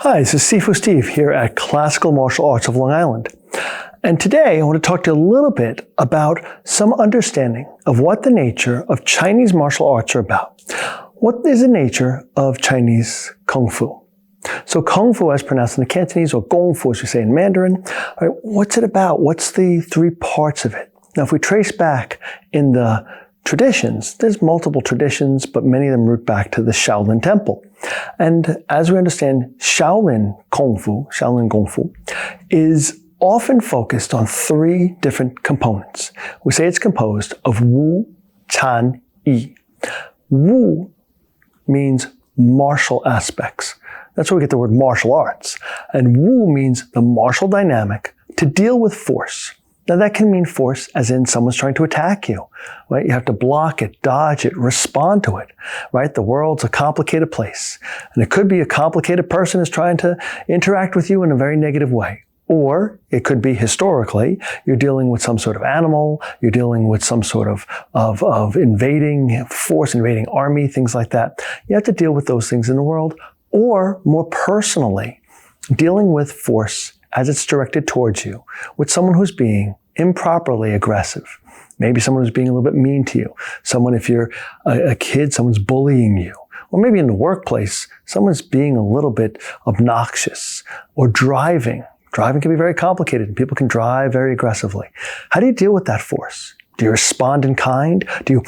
Hi, this is Sifu Steve here at Classical Martial Arts of Long Island. And today I want to talk to you a little bit about some understanding of what the nature of Chinese martial arts are about. What is the nature of Chinese Kung Fu? So Kung Fu, as pronounced in the Cantonese, or Gong Fu, as we say in Mandarin, right, what's it about? What's the three parts of it? Now, if we trace back in the traditions, there's multiple traditions, but many of them root back to the Shaolin Temple. And as we understand, Shaolin Kung Fu, is often focused on three different components. We say it's composed of Wu, Chan, Yi. Wu means martial aspects. That's where we get the word martial arts. And Wu means the martial dynamic to deal with force. Now that can mean force as in someone's trying to attack you, right? You have to block it, dodge it, respond to it, right? The world's a complicated place. And it could be a complicated person is trying to interact with you in a very negative way. Or it could be historically, you're dealing with some sort of animal, you're dealing with some sort of invading force, invading army, things like that. You have to deal with those things in the world. Or more personally, dealing with force as it's directed towards you, with someone who's being improperly aggressive. Maybe someone who's being a little bit mean to you. Someone, if you're a kid, someone's bullying you. Or maybe in the workplace, someone's being a little bit obnoxious. Or driving. Driving can be very complicated, and people can drive very aggressively. How do you deal with that force? Do you respond in kind? Do you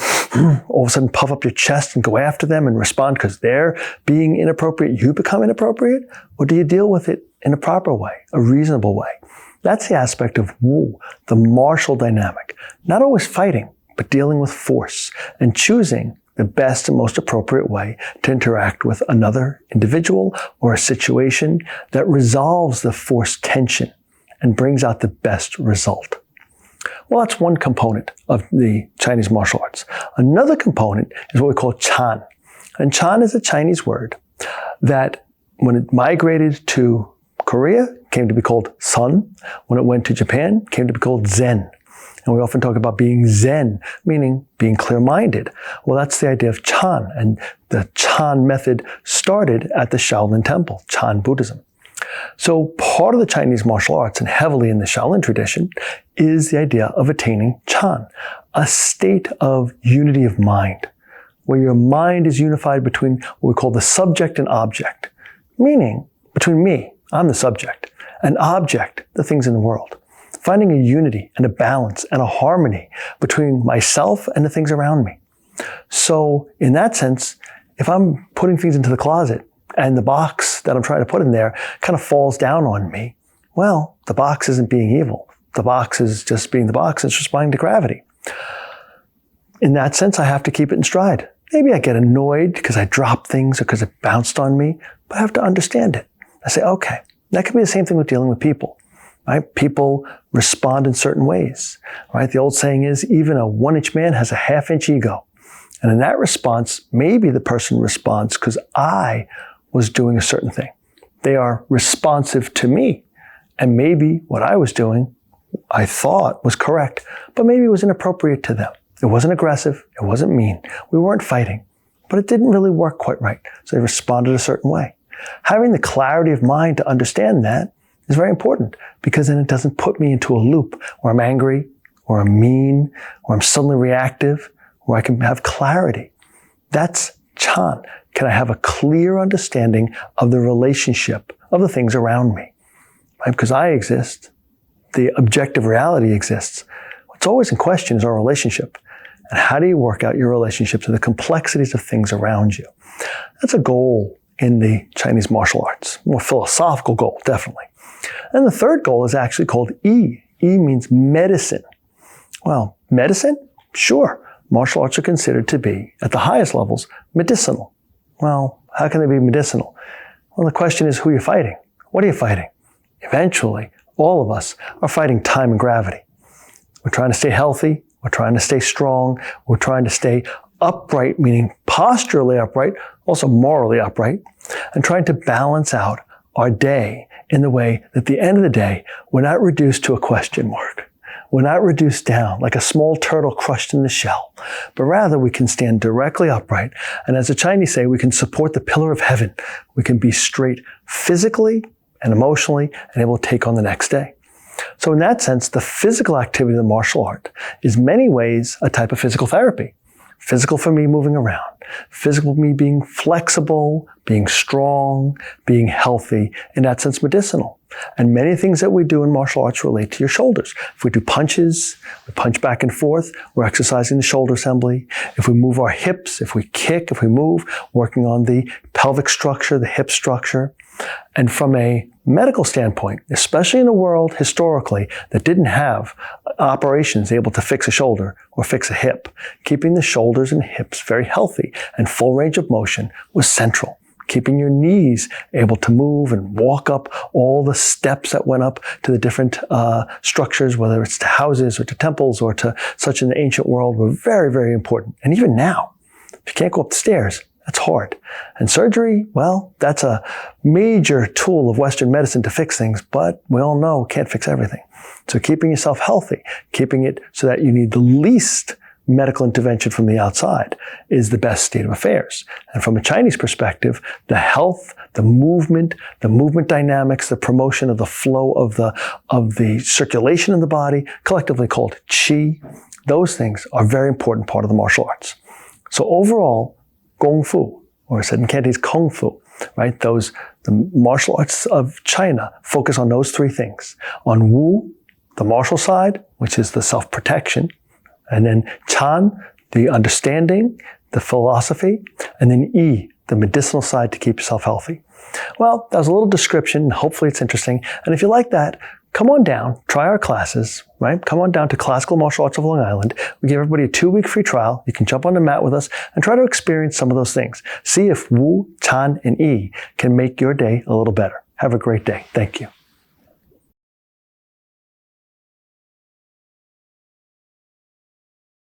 all of a sudden puff up your chest and go after them and respond because they're being inappropriate, you become inappropriate? Or do you deal with it in a proper way, a reasonable way? That's the aspect of Wu, the martial dynamic. Not always fighting, but dealing with force and choosing the best and most appropriate way to interact with another individual or a situation that resolves the force tension and brings out the best result. Well, that's one component of the Chinese martial arts. Another component is what we call Chan. And Chan is a Chinese word that, when it migrated to Korea, came to be called Sun. When it went to Japan, came to be called Zen. And we often talk about being Zen, meaning being clear-minded. Well, that's the idea of Chan. And the Chan method started at the Shaolin Temple, Chan Buddhism. So part of the Chinese martial arts, and heavily in the Shaolin tradition, is the idea of attaining Chan, a state of unity of mind, where your mind is unified between what we call the subject and object, meaning between me, I'm the subject, and object, the things in the world. Finding a unity and a balance and a harmony between myself and the things around me. So in that sense, if I'm putting things into the closet and the box that I'm trying to put in there kind of falls down on me, well, the box isn't being evil. The box is just being the box. It's responding to gravity. In that sense, I have to keep it in stride. Maybe I get annoyed because I dropped things or because it bounced on me, but I have to understand it. I say, okay, that could be the same thing with dealing with people. Right? People respond in certain ways. Right? The old saying is, even a 1-inch man has a half-inch ego. And in that response, maybe the person responds because I was doing a certain thing. They are responsive to me. And maybe what I was doing, I thought was correct, but maybe it was inappropriate to them. It wasn't aggressive. It wasn't mean. We weren't fighting, but it didn't really work quite right. So they responded a certain way. Having the clarity of mind to understand that is very important, because then it doesn't put me into a loop where I'm angry, or I'm mean, or I'm suddenly reactive, where I can have clarity. That's Chan. Can I have a clear understanding of the relationship of the things around me? Right? Because I exist, the objective reality exists. What's always in question is our relationship. And how do you work out your relationship to the complexities of things around you? That's a goal in the Chinese martial arts. More philosophical goal, definitely. And the third goal is actually called Yi. Yi means medicine. Well, medicine? Sure. Martial arts are considered to be, at the highest levels, medicinal. Well, how can they be medicinal? Well, the question is, who are you fighting? What are you fighting? Eventually, all of us are fighting time and gravity. We're trying to stay healthy. We're trying to stay strong. We're trying to stay upright, meaning posturally upright, also morally upright, and trying to balance out our day in the way that at the end of the day, we're not reduced to a question mark. We're not reduced down like a small turtle crushed in the shell, but rather we can stand directly upright. And as the Chinese say, we can support the pillar of heaven. We can be straight physically and emotionally and able to take on the next day. So in that sense, the physical activity of the martial art is many ways a type of physical therapy. Physical for me moving around. Physical for me being flexible, being strong, being healthy. In that sense, medicinal. And many things that we do in martial arts relate to your shoulders. If we do punches, we punch back and forth, we're exercising the shoulder assembly. If we move our hips, if we kick, if we move, working on the pelvic structure, the hip structure. And from a medical standpoint, especially in a world historically that didn't have operations able to fix a shoulder or fix a hip, keeping the shoulders and hips very healthy and full range of motion was central. Keeping your knees able to move and walk up all the steps that went up to the different structures, whether it's to houses or to temples or to such in the ancient world, were very, very important. And even now, if you can't go up the stairs, that's hard. And surgery, well, that's a major tool of Western medicine to fix things, but we all know it can't fix everything. So keeping yourself healthy, keeping it so that you need the least medical intervention from the outside is the best state of affairs. And from a Chinese perspective, the health, the movement dynamics, the promotion of the flow of the circulation in the body, collectively called qi, those things are a very important part of the martial arts. So overall, Gong Fu, or said in Cantonese, Kung Fu, right? The martial arts of China focus on those three things. On Wu, the martial side, which is the self-protection, and then Chan, the understanding, the philosophy, and then Yi, the medicinal side to keep yourself healthy. Well, that was a little description. Hopefully it's interesting. And if you like that, come on down, try our classes, right? Come on down to Classical Martial Arts of Long Island. We give everybody a 2-week free trial. You can jump on the mat with us and try to experience some of those things. See if Wu, Chan, and Yi can make your day a little better. Have a great day. Thank you.